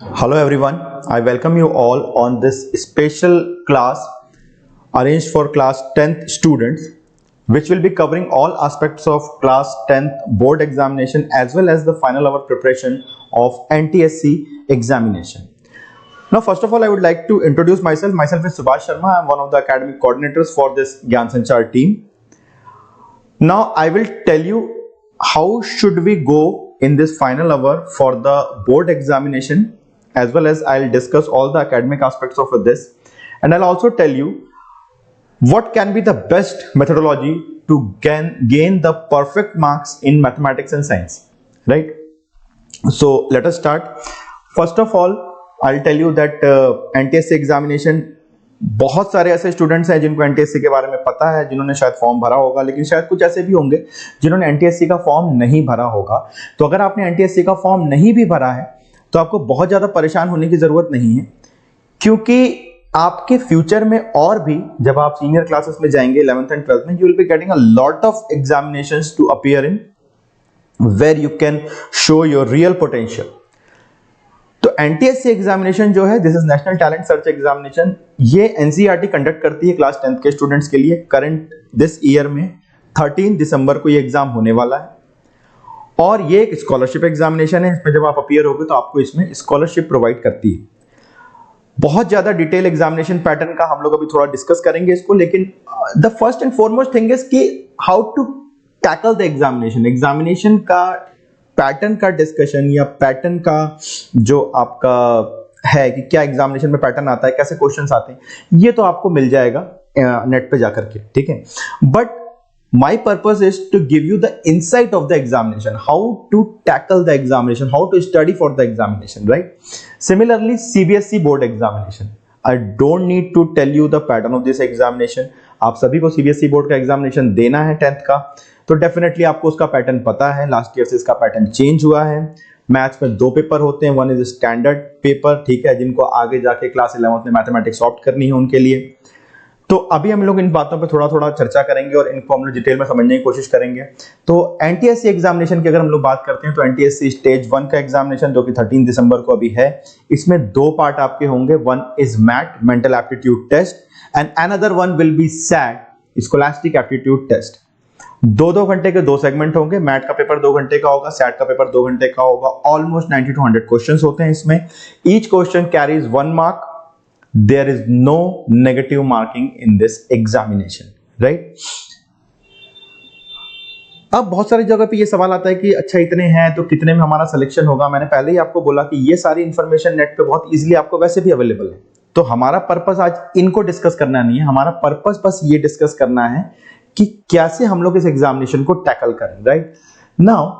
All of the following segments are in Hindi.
Hello everyone, I welcome you all on this special class arranged for class 10th students, which will be covering all aspects of class 10th board examination as well as the final hour preparation of NTSC examination. Now first of all I would like to introduce myself. Myself is Subhash Sharma. I am one of the academic coordinators for this Gyan Sanchar team. Now I will tell you how should we go in this final hour for the board examination, as well as I'll discuss all the academic aspects of this, and I'll also tell you what can be the best methodology to gain the perfect marks in mathematics and science, right? So let us start. First of all I'll tell you that NTSC examination, बहुत सारे ऐसे स्टूडेंट्स हैं जिनको एनटीएससी के बारे में पता है, जिन्होंने शायद फॉर्म भरा होगा, लेकिन शायद कुछ ऐसे भी होंगे जिन्होंने एनटीएससी का फॉर्म नहीं भरा होगा। तो अगर आपने एनटीएससी का फॉर्म नहीं भी भरा है तो आपको बहुत ज्यादा परेशान होने की जरूरत नहीं है, क्योंकि आपके फ्यूचर में और भी जब आप सीनियर क्लासेस में जाएंगे 11th एंड 12th में, you will be getting a lot of examinations to appear in where you can show your real potential. तो एनटीएससी एग्जामिनेशन जो है, this is national talent search examination, ये एनसीईआरटी कंडक्ट करती है क्लास 10th के स्टूडेंट्स के लिए। करंट दिस ईयर में 13 दिसंबर को ये एग्जाम होने वाला है और ये एक स्कॉलरशिप एग्जामिनेशन है। इसमें जब आप अपीयर होगे तो आपको इसमें स्कॉलरशिप प्रोवाइड करती है। बहुत ज्यादा डिटेल एग्जामिनेशन पैटर्न का हम लोग अभी थोड़ा डिस्कस करेंगे इसको, लेकिन the first and foremost thing is कि how to tackle the examination का पैटर्न का डिस्कशन, या पैटर्न का जो आपका है कि क्या एग्जामिनेशन में पैटर्न आता है, कैसे क्वेश्चंस आते हैं, ये तो आपको मिल जाएगा नेट पे जाकर के, ठीक है। But my purpose is to give you the insight of the examination, how to tackle the examination, how to study for the examination, right. Similarly CBSE board examination, I don't need to tell you the pattern of this examination. आप सभी को सीबीएसई बोर्ड का एग्जामिनेशन देना है 10th का, तो डेफिनेटली आपको उसका पैटर्न पता है। लास्ट ईयर से इसका पैटर्न चेंज हुआ है। मैथ्स में 2 पेपर होते हैं, वन इज स्टैंडर्ड पेपर, ठीक है, जिनको आगे जाके क्लास 11th में मैथमेटिक्स ऑप्ट करनी है उनके लिए। तो अभी हम लोग इन बातों पे थोड़ा थोड़ा चर्चा करेंगे और इनको हम लोग डिटेल में समझने की कोशिश करेंगे। तो एनटीएससी एग्जामिनेशन की अगर हम लोग बात करते हैं तो एनटीएससी स्टेज 1 का एग्जामिनेशन जो कि 13 दिसंबर को अभी है, इसमें 2 पार्ट आपके होंगे। One is MAT mental aptitude test and another one will be SAT scholastic aptitude test. 2-2 घंटे के 2 सेगमेंट होंगे। मैट का पेपर 2 घंटे का होगा, सैट का पेपर 2 घंटे का होगा। ऑलमोस्ट 90 to 100 क्वेश्चंस होते हैं इसमें। Each question carries 1 mark. There is no negative marking in this examination, right. अब बहुत सारी जगह पे ये सवाल आता है कि अच्छा इतने हैं तो कितने में हमारा सिलेक्शन होगा। मैंने पहले ही आपको बोला कि ये सारी इंफॉर्मेशन नेट पे बहुत इजीली आपको वैसे भी अवेलेबल है। तो हमारा पर्पस आज इनको डिस्कस करना नहीं है, हमारा पर्पस बस ये डिस्कस करना है कि कैसे हम लोग इस एग्जामिनेशन को टैकल करें, राइट। नाउ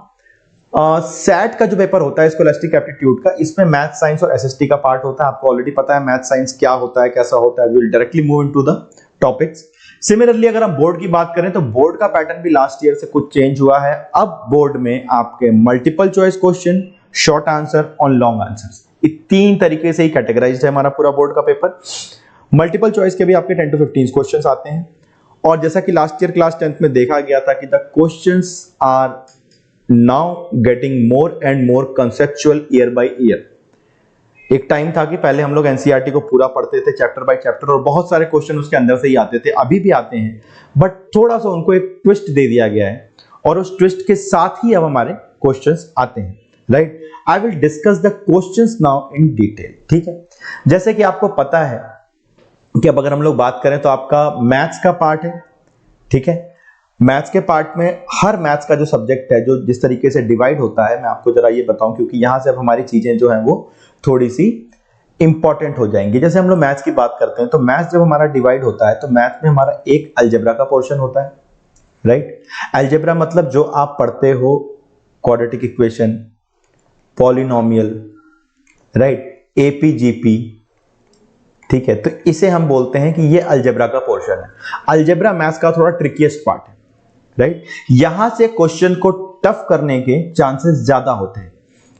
सैट का जो पेपर होता है स्कोलास्टिक एप्टीट्यूड का, इसमें मैथ साइंस और एसएसटी का पार्ट होता है। आपको ऑलरेडी पता है मैथ साइंस क्या होता है, कैसा होता है। We will directly move into the topics. Similarly अगर हम बोर्ड की बात करें तो बोर्ड का पैटर्न भी लास्ट ईयर से कुछ चेंज हुआ है। अब बोर्ड में आपके multiple choice question, short answer और लॉन्ग आंसर्स, ये 3 तरीके से ही कैटेगराइज्ड है हमारा पूरा बोर्ड का पेपर। मल्टीपल चॉइस के भी आपके 10 to 15 क्वेश्चंस आते हैं, और जैसा कि लास्ट ईयर क्लास 10th में देखा गया था कि the questions are now getting more and more conceptual year by year. एक टाइम था कि पहले हम लोग एनसीईआरटी को पूरा पढ़ते थे चैप्टर बाय चैप्टर, और बहुत सारे क्वेश्चन उसके अंदर से ही आते थे, अभी भी आते हैं, बट थोड़ा सा उनको एक ट्विस्ट दे दिया गया है, और उस ट्विस्ट के साथ ही अब हमारे क्वेश्चंस आते हैं, right. I will discuss the questions now in detail, ठीक है। जैसे कि आपको पता है कि अब अगर हम लोग बात करें तो आपका मैथ्स का पार्ट है, ठीक है। मैथ्स के पार्ट में हर मैथ्स का जो सब्जेक्ट है, जो जिस तरीके से डिवाइड होता है, मैं आपको जरा ये बताऊं, क्योंकि यहां से अब हमारी चीजें जो हैं वो थोड़ी सी इंपॉर्टेंट हो जाएंगी। जैसे हम लोग मैथ्स की बात करते हैं तो मैथ्स जब हमारा डिवाइड होता है तो मैथ्स में हमारा एक अलजेब्रा का पोर्शन होता है, राइट। अलजेब्रा मतलब जो आप पढ़ते हो quadratic equation, polynomial, right, AP GP, ठीक है। तो इसे हम बोलते हैं कि ये अलजेब्रा का पोर्शन है। अलजेब्रा मैथ्स का थोड़ा ट्रिकीएस्ट पार्ट है, राइट। यहां से क्वेश्चन को टफ करने के चांसेस ज्यादा होते हैं,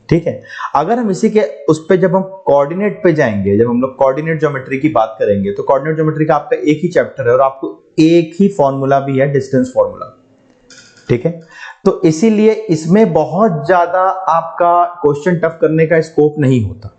ठीक है। अगर हम इसी के उस पे जब हम कोऑर्डिनेट पे जाएंगे, जब हम लोग कोऑर्डिनेट ज्योमेट्री की बात करेंगे, तो कोऑर्डिनेट ज्योमेट्री का आपका एक ही चैप्टर है और आपको एक ही फॉर्मूला भी है, डिस्टेंस फॉर्मूला, ठीक है। तो इसीलिए इसमें बहुत ज्यादा आपका क्वेश्चन टफ करने का स्कोप नहीं होता,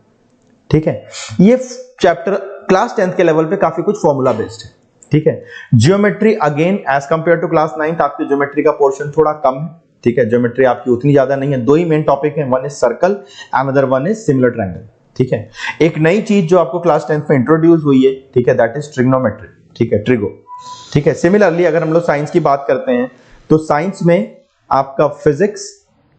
ठीक है। ये चैप्टर क्लास 10th के लेवल पे काफी कुछ फॉर्मूला बेस्ड है, ठीक है। Geometry again as compare to class 9th आपकी ज्योमेट्री का पोर्शन थोड़ा कम है, ठीक है। ज्योमेट्री आपकी उतनी ज्यादा नहीं है, दो ही मेन टॉपिक है, one is circle and other one is similar triangle, ठीक है। एक नई चीज जो आपको क्लास 10th में इंट्रोड्यूस हुई है, ठीक है, दैट इज ट्रिग्नोमेट्री, ठीक है, ट्रिगो, ठीक है। सिमिलरली अगर हम लोग साइंस की बात करते हैं तो साइंस में आपका फिजिक्स,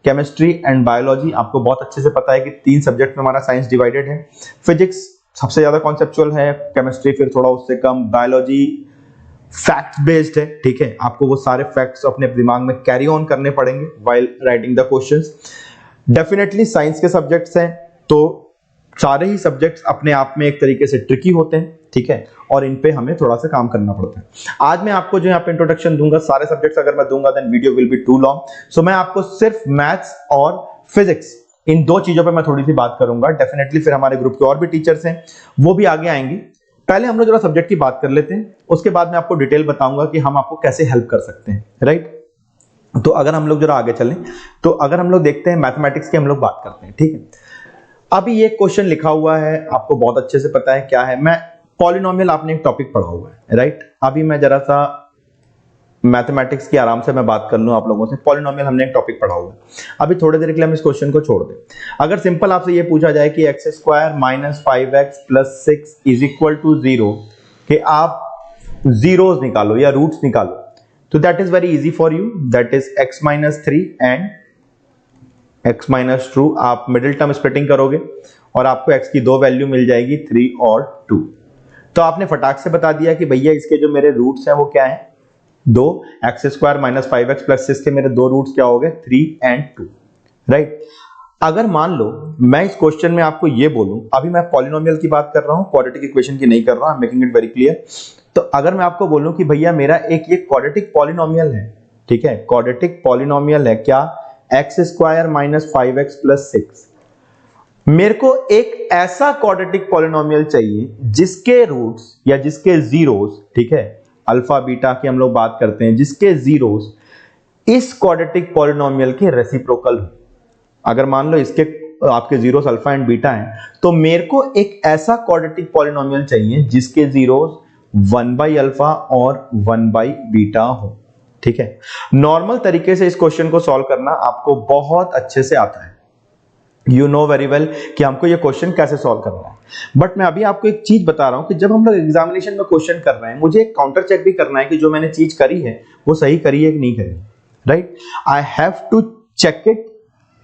केमिस्ट्री एंड बायोलॉजी, आपको बहुत अच्छे से पता है कि 3 सब्जेक्ट में हमारा साइंस डिवाइडेड है। फिजिक्स सबसे ज्यादा कॉन्सेप्चुअल है, केमिस्ट्री फिर थोड़ा उससे कम, बायोलॉजी फैक्ट बेस्ड है, ठीक है। आपको वो सारे फैक्ट्स अपने दिमाग में कैरी ऑन करने पड़ेंगे while writing the questions. Definitely science के सब्जेक्ट्स हैं तो सारे ही सब्जेक्ट्स अपने आप में एक तरीके से ट्रिकी होते हैं, ठीक है, और इन पे हमें थोड़ा सा काम करना पड़ता है। आज मैं आपको जो यहाँ पे इंट्रोडक्शन दूंगा, सारे सब्जेक्ट्स अगर मैं दूंगा then video will be too long, so मैं आपको सिर्फ मैथ्स और फिजिक्स इन 2 चीजों पे मैं थोड़ी सी बात करूंगा। डेफिनेटली फिर हमारे ग्रुप के और भी टीचर्स हैं, वो भी आगे आएंगे। पहले हम लोग जरा सब्जेक्ट की बात कर लेते हैं, उसके बाद मैं आपको डिटेल बताऊंगा कि हम आपको कैसे हेल्प कर सकते हैं, राइट। तो अगर हम लोग जरा आगे चलें तो अगर हम लोग देखते हैं मैथमेटिक्स की हम लोग बात करते हैं, ठीक है। अभी ये क्वेश्चन लिखा हुआ है, आपको बहुत अच्छे से पता है क्या है। मैं पॉलिनोमियल आपने एक टॉपिक पढ़ा हुआ है, राइट। अभी मैं जरा सा मैथमेटिक्स की आराम से मैं बात कर लूं आप लोगों से। पॉलिनोमियल हमने एक टॉपिक पढ़ा हुआ है, अभी थोड़ी देर के लिए हम इस क्वेश्चन को छोड़ दें। अगर सिंपल आपसे ये पूछा जाए कि x square minus 5x plus 6 is equal to 0, कि आप जीरोस निकालो या रूट्स निकालो, तो that is very easy for you, that is x minus 3 and x minus 2। आप मिडिल टर्म स्प्लिटिंग करोगे और आपको x की 2 वैल्यू मिल जाएगी, 3 और 2। तो आपने फटाक से बता दिया कि भैया इसके जो मेरे रूट्स हैं वो क्या हैं, 2। X square minus 5x plus 6 के मेरे 2 रूट्स क्या हो गए, 3 एंड 2, राइट। अगर मान लो मैं इस क्वेश्चन में आपको ये बोलूं, अभी मैं पॉलिनोमियल की बात कर रहा हूं, क्वाड्रेटिक इक्वेशन की नहीं कर रहा, I am making it very clear. तो अगर मैं आपको बोलूं कि भैया मेरा एक ये क्वाड्रेटिक पॉलिनोमियल है, ठीक है, क्वाड्रेटिक पॉलिनोमियल है क्या, x square minus 5x plus 6। मेरे को एक ऐसा क्वाड्रेटिक पॉलिनोमियल चाहिए जिसके रूट्स या जिसके जीरोस, ठीक है, अल्फा बीटा की हम लोग बात करते हैं, जिसके जीरोस इस क्वाड्रेटिक पॉलिनोमियल के रेसिप्रोकल हो। अगर मान लो इसके आपके जीरोस अल्फा एंड बीटा हैं, तो मेरे को एक ऐसा क्वाड्रेटिक पॉलिनोमियल चाहिए जिसके जीरोस 1 बाई अल्फा और 1 बाई बीटा हो, ठीक है। नॉर्मल तरीके से इस क्वेश्चन को सॉल्व करना आपको बहुत अच्छे से आता है, यू नो वेरी वेल कि हमको ये क्वेश्चन कैसे सॉल्व करना है। बट मैं अभी आपको एक चीज बता रहा हूं कि जब हम लोग एग्जामिनेशन में क्वेश्चन कर रहे हैं, मुझे एक काउंटर चेक भी करना है कि जो मैंने चीज करी है वो सही करी है कि नहीं करी, right. I have to check it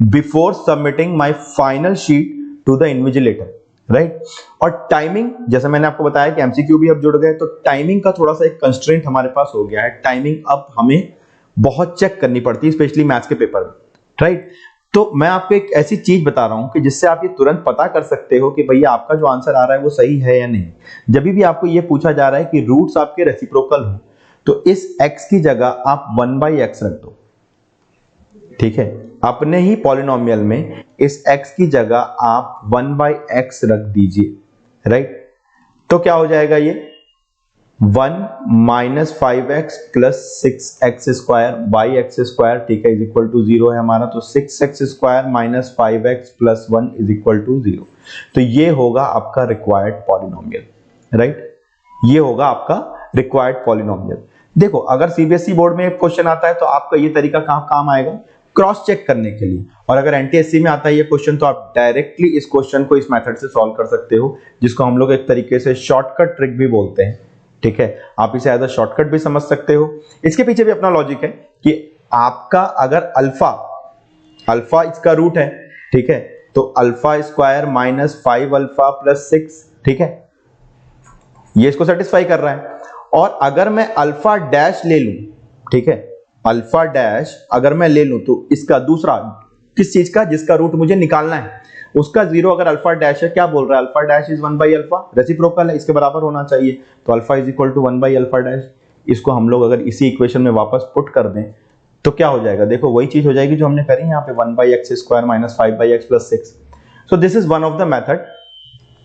before submitting my final sheet to the invigilator, right. और टाइमिंग, जैसे मैंने आपको बताया कि एमसीक्यू भी अब जुड़ गए, तो टाइमिंग का थोड़ा सा एक कंस्ट्रेंट हमारे पास हो गया है। टाइमिंग अब हमें बहुत चेक करनी पड़ती है, स्पेशली मैथ्स के पेपर में, राइट। तो मैं आपको एक ऐसी चीज बता रहा हूं कि जिससे आप ये तुरंत पता कर सकते हो कि भैया आपका जो आंसर आ रहा है वो सही है या नहीं। जब भी आपको ये पूछा जा रहा है कि रूट्स आपके रेसिप्रोकल हो, तो इस x की जगह आप 1 बाई एक्स रख दो, ठीक है। अपने ही पॉलिनोमियल में इस x की जगह आप 1 बाई एक्स रख दीजिए, राइट। तो क्या हो जाएगा, ये 1 minus 5x plus 6x square by x square, ठीक है, इज इक्वल टू 0 है हमारा। तो 6x square minus 5x plus 1 is equal to 0। तो ये होगा आपका रिक्वायर्ड पॉलिनोमियल, राइट। ये होगा आपका रिक्वायर्ड पॉलिनोमियल। देखो अगर सीबीएसई बोर्ड में क्वेश्चन आता है तो आपका ये तरीका कहां काम आएगा, क्रॉस चेक करने के लिए। और अगर एनटीएससी में आता है ये क्वेश्चन, तो आप डायरेक्टली इस क्वेश्चन को इस मेथड से सॉल्व कर सकते हो, जिसको हम लोग एक तरीके से शॉर्टकट ट्रिक भी बोलते हैं, ठीक है। आप इसे एज अ शॉर्टकट भी समझ सकते हो। इसके पीछे भी अपना लॉजिक है कि आपका अगर अल्फा इसका रूट है, ठीक है, तो alpha square minus 5 alpha plus 6, ठीक है, ये इसको सेटिस्फाई कर रहा है। और अगर मैं अल्फा डैश ले लूं, ठीक है, अल्फा डैश अगर मैं ले लूं, तो इसका दूसरा किस चीज का, जिसका रूट मुझे निकालना है, उसका जीरो अगर अल्फा डैश है, क्या बोल रहा है, alpha dash is 1 by alpha, reciprocal है, इसके बराबर होना चाहिए। तो alpha is equal to 1 by alpha dash. इसको हम लोग अगर इसी इक्वेशन में वापस पुट कर दें तो क्या हो जाएगा, देखो वही चीज हो जाएगी जो हमने करी यहाँ पे, 1 by x square minus 5 by x plus 6। So this is one of the method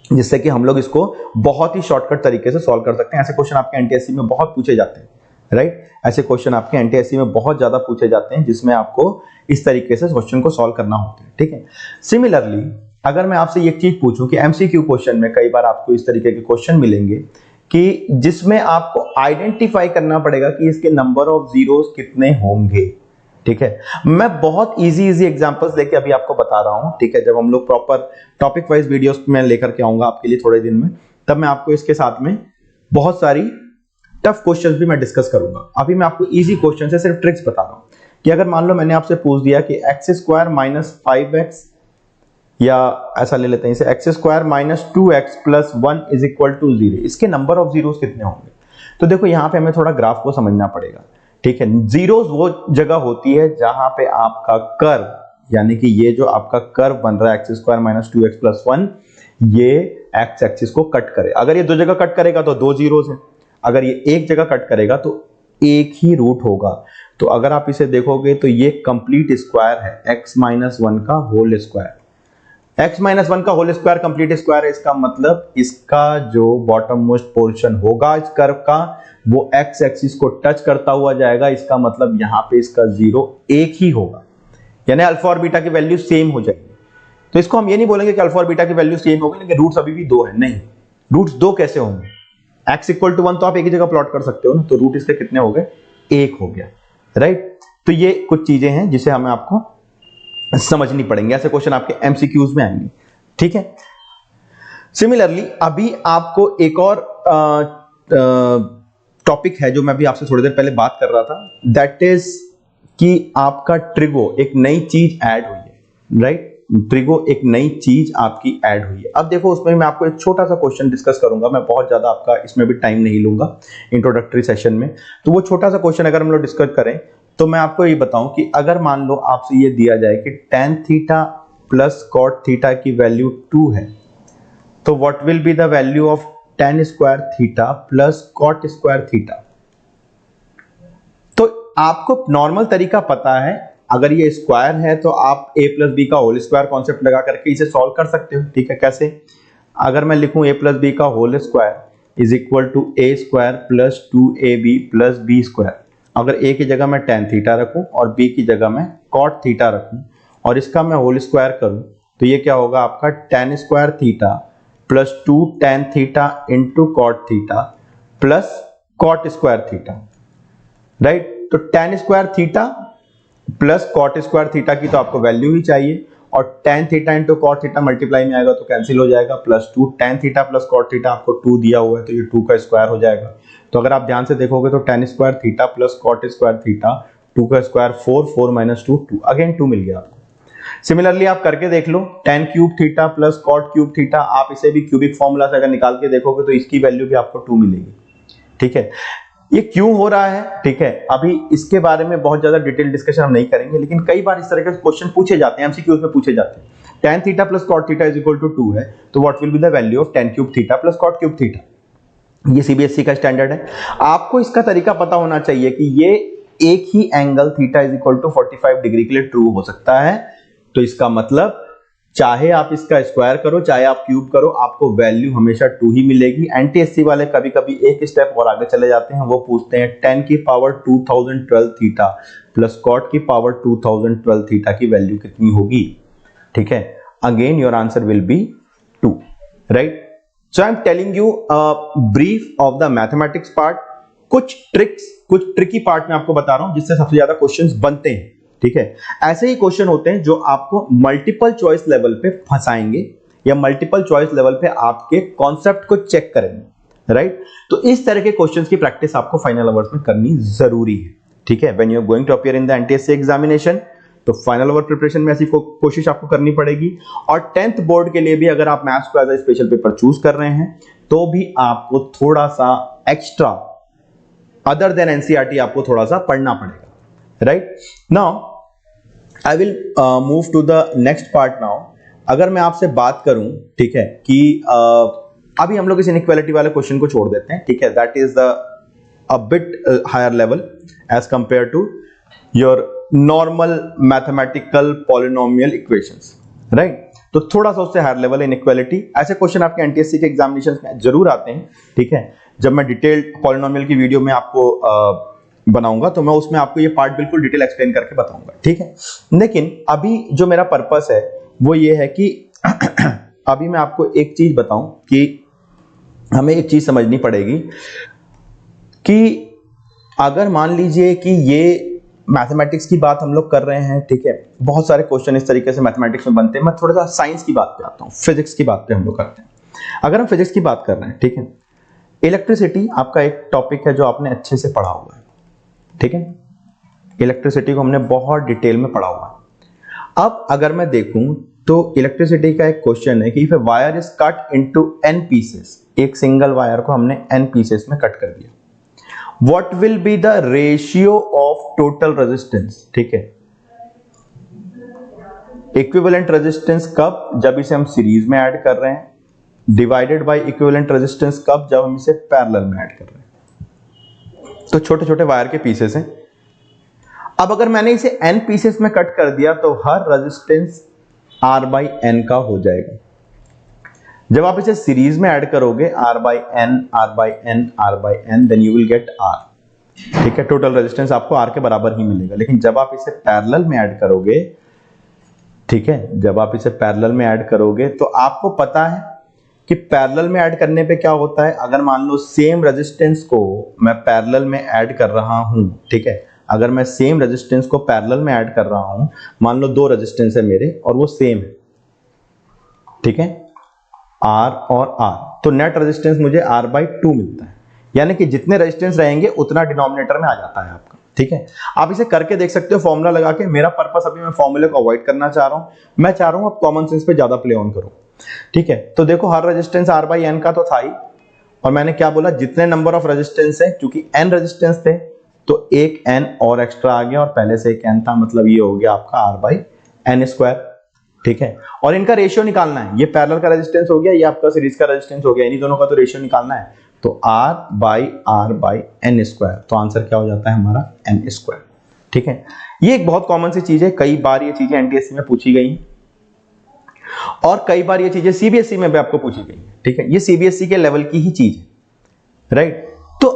जिससे कि हम लोग इसको बहुत ही शॉर्टकट तरीके से सॉल्व कर सकते हैं। ऐसे क्वेश्चन आपके एनटीएससी में बहुत पूछे जाते हैं, राइट। ऐसे क्वेश्चन आपके एनटीएससी में बहुत ज्यादा पूछे जाते हैं, जिसमें आपको इस तरीके से क्वेश्चन को सॉल्व करना होता है, ठीक है। सिमिलरली अगर मैं आपसे एक चीज पूछूं कि एमसीक्यू क्वेश्चन में कई बार आपको इस तरीके के क्वेश्चन मिलेंगे कि जिसमें आपको आइडेंटिफाई करना पड़ेगा कि इसके नंबर ऑफ जीरोस कितने होंगे। ठीक है, मैं बहुत इजी एग्जांपल्स लेके अभी आपको बता रहा हूं। ठीक है, जब हम लोग प्रॉपर टॉपिक वाइज वीडियोस में लेकर के आऊंगा आपके लिए थोड़े दिन में, तब मैं आपको इसके साथ में बहुत सारी टफ क्वेश्चंस भी मैं डिस्कस करूंगा। अभी मैं आपको इजी क्वेश्चन से सिर्फ ट्रिक्स बता रहा हूं कि अगर मान लो मैंने आपसे पूछ दिया कि एक्स स्क्वायर माइनस 5x, या ऐसा ले लेते हैं इसे, x square minus 2x plus 1 is equal to 0, इसके नंबर ऑफ जीरोस कितने होंगे। तो देखो यहां पे हमें थोड़ा ग्राफ को समझना पड़ेगा। ठीक है, जीरोस वो जगह होती है जहां पे आपका कर्व, यानी कि ये जो आपका कर्व बन रहा है x square minus 2x plus 1, ये एक्स एक्सिस को कट करे। अगर ये दो जगह कट करेगा तो दो जीरोस है, अगर ये एक जगह कट करेगा तो एक ही रूट होगा। तो अगर आप इसे देखोगे तो ये कंप्लीट स्क्वायर है, x माइनस 1 का होल स्क्वायर। x माइनस 1 का होल स्क्वायर कंप्लीट स्क्वायर है, इसका मतलब इसका जो बॉटम मोस्ट पोर्शन होगा इस कर्व का, वो x एक्सिस को टच करता हुआ जाएगा। इसका मतलब यहां पे इसका जीरो एक ही होगा, यानी अल्फा और बीटा की वैल्यू सेम हो जाएगी। तो इसको हम ये नहीं बोलेंगे कि अल्फा और बीटा की वैल्यू सेम होगी लेकिन रूट्स अभी भी दो है, नहीं, रूट्स दो कैसे होंगे। x इक्वल टू 1 तो आप एक ही जगह प्लॉट कर सकते हो ना, तो रूट इसके कितने हो गए, एक हो गया, राइट। तो ये कुछ चीजें हैं जिसे हमें आपको समझनी पड़ेंगे, ऐसे क्वेश्चन आपके एमसीक्यूज में आएंगे। ठीक है, सिमिलरली अभी आपको एक और टॉपिक है जो मैं भी आपसे थोड़ी देर पहले बात कर रहा था, दैट इज कि आपका ट्रिगो एक नई चीज ऐड हुई है, राइट। ट्रिगो एक नई चीज आपकी ऐड हुई है। अब देखो उसमें मैं आपको एक छोटा सा क्वेश्चन डिस्कस करूंगा, मैं बहुत ज्यादा आपका इसमें भी टाइम नहीं लूंगा इंट्रोडक्टरी सेशन में। तो वो छोटा सा क्वेश्चन अगर हम लोग डिस्कस करें तो मैं आपको ये बताऊं कि अगर मान लो आपसे ये दिया जाए कि tan theta plus cot theta की वैल्यू 2 है, तो what will be the value of tan square theta plus cot square theta. तो आपको नॉर्मल तरीका पता है, अगर ये स्क्वायर है तो आप a प्लस बी का होल स्क्वायर कॉन्सेप्ट लगा करके इसे सॉल्व कर सकते हो। ठीक है, कैसे, अगर मैं लिखूं a प्लस बी का whole square is equal to a square plus 2ab plus b square, अगर a की जगह मैं tan थीटा रखूं और b की जगह मैं cot थीटा रखूं और इसका मैं होल स्क्वायर करूं, तो ये क्या होगा आपका tan square theta plus 2 tan theta into cot theta plus cot square theta, right. तो tan square theta plus cot square theta की तो आपको वैल्यू ही चाहिए, और tan theta into cot theta multiply में आएगा तो कैंसिल हो जाएगा, plus 2 tan theta plus cot theta, आपको 2 दिया हुआ है तो ये 2 का स्क्वायर हो जाएगा। तो अगर आप ध्यान से देखोगे तो tan square theta plus cot square theta, 2 का स्क्वायर 4, 4 माइनस 2 2, अगेन 2 मिल गया आपको। सिमिलरली आप करके देख लो, tan cube theta plus cot cube theta, आप इसे भी क्यूबिक फॉर्मूला से अगर निकाल के देखोगे तो इसकी वैल्यू भी आपको 2 मिलेगी। ठीक है, ये क्यों हो रहा है, ठीक है, अभी इसके बारे में बहुत ज्यादा डिटेल डिस्कशन हम नहीं करेंगे, लेकिन कई बार इस तरह के क्वेश्चन पूछे जाते हैं, एमसीक्यूज में पूछे जाते हैं। tan theta plus cot theta is equal to 2 है, तो what will be the value of tan cube theta plus cot cube theta. ये सीबीएसई का स्टैंडर्ड है। आपको इसका तरीका पता होना चाहिए कि ये एक ही angle theta is equal to 45 degree के लिए ट्रू हो सकता है। तो इसका मतलब चाहे आप इसका स्क्वायर करो चाहे आप क्यूब करो, आपको वैल्यू हमेशा 2 ही मिलेगी। एनटीएससी वाले कभी कभी एक स्टेप और आगे चले जाते हैं, वो पूछते हैं tan की पावर 2012 थीटा प्लस कॉट की पावर 2012 थीटा की वैल्यू कितनी होगी। ठीक है, again your answer will be 2, right. So I am telling you brief of the mathematics part, कुछ ट्रिक्स, कुछ ट्रिकी पार्ट में आपको बता रहा हूं जिससे सबसे ज्यादा क्वेश्चंस बनते हैं। ठीक है, ऐसे ही क्वेश्चन होते हैं जो आपको मल्टीपल चॉइस लेवल पे फंसाएंगे या मल्टीपल चॉइस लेवल पे आपके कॉन्सेप्ट को चेक करेंगे, राइट। तो इस तरह के क्वेश्चंस की प्रैक्टिस आपको फाइनल आवर्स में करनी जरूरी है। ठीक है, when you are going to appear in the NTSC examination, तो फाइनल आवर प्रिपरेशन में ऐसी कोशिश आपको करनी पड़ेगी। और 10th बोर्ड के लिए भी अगर आप मैथ्स को as a special paper choose कर रहे हैं तो भी आपको थोड़ा सा एक्स्ट्रा अदर देन एनसीईआरटी आपको थोड़ा सा पढ़ना पड़ेगा, right. Now I will move to the next part now. अगर मैं आपसे बात करूं, ठीक है, कि अभी हम लोग इस इनइक्वालिटी वाले क्वेश्चन को छोड़ देते हैं। ठीक है, that is the a bit higher level as compare to your normal mathematical polynomial equations, right. तो थोड़ा सा उससे हायर लेवल इनइक्वालिटी, ऐसे क्वेश्चन आपके एनटीएससी के एग्जामिनेशंस में जरूर आते हैं। ठीक है, जब मैं डिटेल्ड पॉलिनोमियल की वीडियो में आपको बनाऊंगा तो मैं उसमें आपको ये पार्ट बिल्कुल डिटेल एक्सप्लेन करके बताऊंगा। ठीक है, लेकिन अभी जो मेरा पर्पस है वो ये है कि अभी मैं आपको एक चीज बताऊं कि हमें एक चीज समझनी पड़ेगी कि अगर मान लीजिए कि ये मैथमेटिक्स की बात हम लोग कर रहे हैं, ठीक है, बहुत सारे क्वेश्चन इस तरीके से मैथमेटिक्स में बनते हैं। मैं थोड़ा सा साइंस की बात पे आता हूँ, फिजिक्स की बात पे हम लोग करते हैं। अगर हम फिजिक्स की बात कर रहे हैं, ठीक है, इलेक्ट्रिसिटी आपका एक टॉपिक है जो आपने अच्छे से पढ़ा हुआ है, ठीक है, इलेक्ट्रिसिटी को हमने बहुत डिटेल में पढ़ा हुआ है। अब अगर मैं देखूं तो इलेक्ट्रिसिटी का एक क्वेश्चन है कि if a wire is cut into n pieces, एक सिंगल वायर को हमने n पीसेस में कट कर दिया, what will be the ratio of total resistance, ठीक है, इक्विवेलेंट रेजिस्टेंस कब, जब इसे हम सीरीज में ऐड कर रहे हैं, डिवाइडेड बाय इक्विवेलेंट रेजिस्टेंस कब, जब हम इसे पैरेलल में ऐड कर रहे हैं। तो छोटे छोटे वायर के पीसेस हैं। अब अगर मैंने इसे n पीसेस में कट कर दिया तो हर रेजिस्टेंस r बाई n का हो जाएगा। जब आप इसे सीरीज में ऐड करोगे r by n, r by n, r by n, then you will get r, ठीक है, टोटल रेजिस्टेंस आपको r के बराबर ही मिलेगा। लेकिन जब आप इसे पैरेलल में ऐड करोगे, ठीक है, जब आप इसे पैरेलल में ऐड करोगे तो आपको पता है कि पैरेलल में ऐड करने पे क्या होता है। अगर मान लो सेम रेजिस्टेंस को मैं पैरेलल में ऐड कर रहा हूं, ठीक है, अगर मैं सेम रेजिस्टेंस को पैरेलल में ऐड कर रहा हूं, मान लो दो रेजिस्टेंस है मेरे और वो सेम है, ठीक है, R और R, तो नेट रेजिस्टेंस मुझे R बाई 2 मिलता है। यानी कि जितने रेजिस्टेंस रहेंगे उतना डिनोमिनेटर में आ जाता है आपका, ठीक है। आप इसे करके देख सकते हो फॉर्मूला लगा के। मेरा पर्पस अभी मैं फॉर्मूले को अवॉइड करना चाह रहा हूं, मैं चाह रहा हूं आप कॉमन सेंस पे ज्यादा प्ले ऑन करो, ठीक है। तो देखो हर रेजिस्टेंस R बाई n का तो था ही, और मैंने क्या बोला, जितने नंबर ऑफ रेजिस्टेंस है, क्योंकि n रेजिस्टेंस थे तो एक n और एक्स्ट्रा आ गया, और पहले से एक n था, मतलब ये हो गया आपका R बाई n स्क्वायर, ठीक है। और इनका रेशियो निकालना है, ये पैरेलल का रेजिस्टेंस हो गया, ये आपका सीरीज का रेजिस्टेंस हो गया, इन्हीं दोनों का तो रेशियो निकालना है। तो R बाई n स्क्वायर, तो आंसर क्या हो जाता है हमारा n स्क्वायर, ठीक है। ये एक बहुत कॉमन सी चीज है, कई बार ये चीजें एनटीएससी में पूछी गई और कई बार ये चीजें सीबीएसई में भी आपको पूछी गई है, ठीक है। ये सीबीएसई के लेवल की ही चीज है, राइट। तो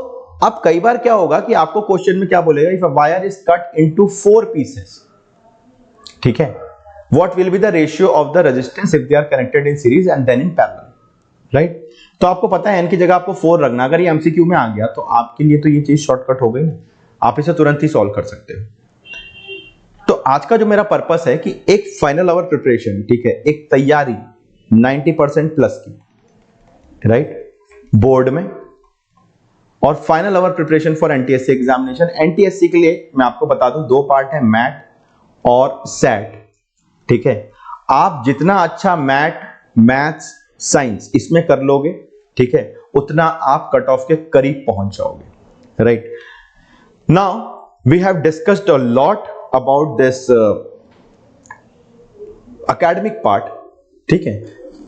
अब कई बार क्या होगा कि आपको क्वेश्चन में क्या बोलेगा, if a wire is cut into 4 pieces, ठीक है, what will be the ratio of the resistance if they are connected in series and then in parallel, right. तो आपको पता है n की जगह आपको 4 रखना। अगर ये एमसीक्यू में आ गया तो आपके लिए तो ये चीज शॉर्टकट हो गई ना, आप इसे तुरंत ही सॉल्व कर सकते हो। तो आज का जो मेरा पर्पस है कि एक फाइनल आवर प्रिपरेशन, ठीक है, एक तैयारी 90% प्लस की, राइट, बोर्ड में, और final hour preparation for NTSC examination. NTSC के लिए मैं आपको बता दूं, दो पार्ट है, मैट और सेट, ठीक है। आप जितना अच्छा मैट, मैथ्स, साइंस इसमें कर लोगे, ठीक है, उतना आप कट ऑफ के करीब पहुंच जाओगे, right. Now we have discussed a lot about this academic part, ठीक है।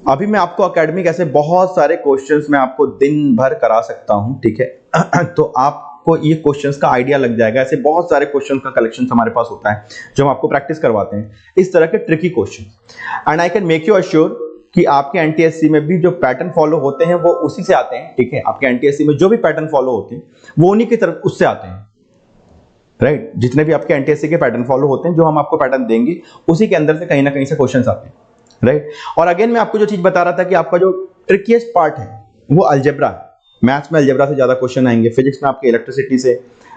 अभी मैं आपको एकेडमिक ऐसे बहुत सारे क्वेश्चंस मैं आपको दिन भर करा सकता हूं, ठीक है। तो आपको ये क्वेश्चंस का आइडिया लग जाएगा। ऐसे बहुत सारे क्वेश्चंस का कलेक्शन हमारे पास होता है जो हम आपको प्रैक्टिस करवाते हैं, इस तरह के tricky question. And I can make you assure कि आपके एनटीएससी में भी जो पैटर्न फॉलो होते हैं वो उसी से आते हैं, ठीक है। आपके एनटीएससी में जो भी पैटर्न फॉलो होते हैं वो उन्हीं की तरफ उससे आते हैं, राइट। जितने भी आपके एनटीएससी के पैटर्न फॉलो होते हैं, जो हम आपको पैटर्न देंगे उसी के अंदर से कहीं ना कहीं से क्वेश्चंस आते हैं, राइट। और अगेन मैं आपको जो चीज बता रहा था कि आपका जो ट्रिकीएस्ट पार्ट है वो अलजेब्रा है। मैथ्स में अलजेब्रा से ज्यादा क्वेश्चन आएंगे, फिजिक्स में आपके इलेक्ट्रिसिटी से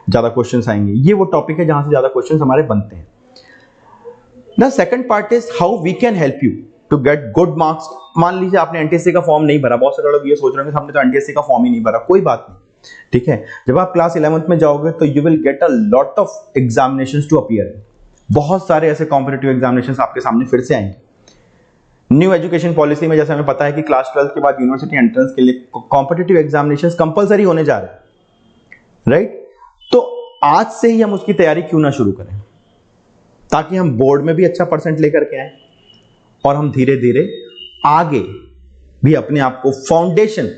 ज्यादा क्वेश्चंस आएंगे। ये वो टॉपिक है जहां से ज्यादा क्वेश्चंस हमारे बनते हैं। The second part is how we can help you to get good marks. मान लीजिए आपने एनटीएससी का फॉर्म नहीं भरा, बहुत सारे लोग ये सोच रहे हैं हमने तो एनटीएससी का फॉर्म ही नहीं भरा, कोई बात नहीं, ठीक है। जब आप क्लास 11th में जाओगे तो you will get a lot of examinations to appear. बहुत सारे ऐसे कॉम्पिटिटिव एग्जामिनेशंस आपके सामने फिर से आएंगे। न्यू एजुकेशन पॉलिसी में जैसे हमें पता है कि क्लास 12 के बाद यूनिवर्सिटी एंट्रेंस के लिए कॉम्पिटिटिव एग्जामिनेशंस कंपलसरी होने जा रहे हैं, राइट। तो आज से ही हम उसकी तैयारी क्यों ना शुरू करें, ताकि हम बोर्ड में भी अच्छा परसेंट लेकर के आए और हम धीरे धीरे आगे भी अपने आप को फाउंडेशन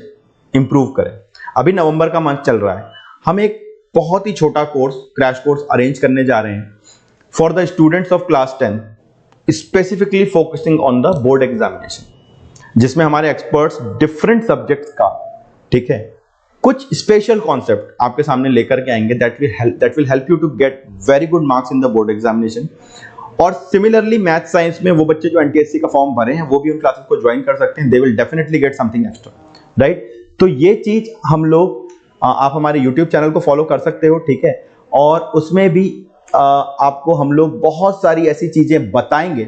इंप्रूव करें। अभी नवंबर का मंथ चल रहा है, हम एक बहुत ही छोटा कोर्स, क्रैश कोर्स अरेंज करने जा रहे हैं for the students of class 10, specifically focusing on the board examination, जिसमें हमारे एक्सपर्ट्स डिफरेंट सब्जेक्ट्स का, ठीक है, कुछ स्पेशल कॉन्सेप्ट आपके सामने लेकर के आएंगे that will help you to get very good marks in the board examination. और सिमिलरली मैथ साइंस में वो बच्चे जो एनटीएससी का फॉर्म भरे हैं वो भी उन क्लासेस को ज्वाइन कर सकते हैं, they will definitely get something extra, right. तो ये चीज हम लोग आप हमारे यूट्यूब चैनल को फॉलो कर सकते हो, ठीक है, और उसमें भी आपको हम लोग बहुत सारी ऐसी चीजें बताएंगे,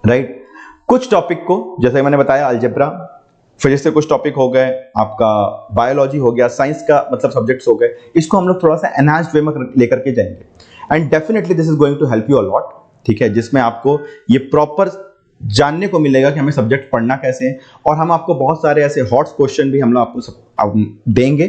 राइट। कुछ टॉपिक को जैसे मैंने बताया अलजेब्रा, फिजिक्स से कुछ टॉपिक हो गए, आपका बायोलॉजी हो गया, साइंस का मतलब सब्जेक्ट्स हो गए, इसको हम लोग थोड़ा सा एनहांस्ड वे में लेकर के जाएंगे and definitely this is going to help you a lot, ठीक है, जिसमें आपको ये प्रॉपर जानने को मिलेगा कि हमें सब्जेक्ट पढ़ना कैसे है। और हम आपको बहुत सारे ऐसे हॉट क्वेश्चन भी हम लोग आपको देंगे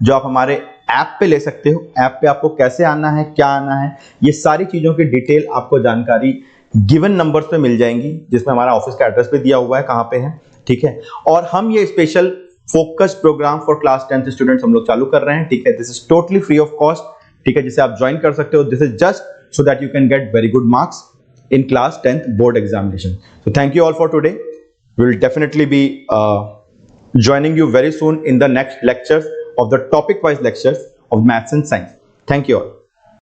जो आप हमारे ऐप पे ले सकते हो। ऐप पे आपको कैसे आना है, क्या आना है, ये सारी चीजों की डिटेल आपको जानकारी गिवन नंबर्स पे मिल जाएंगी, जिसमें हमारा ऑफिस का एड्रेस भी दिया हुआ है कहाँ पे है, ठीक है। और हम ये special focused program for class 10th students हम लोग चालू कर रहे हैं, ठीक है। This is totally free of cost, ठीक है, जिसे आप ज्वाइन कर सकते हो। This is just so that you can get very good marks in class 10th board examination. So thank you all for today. We will definitely be joining you very soon in the next lectures of the topic wise lectures of maths and science. Thank you all.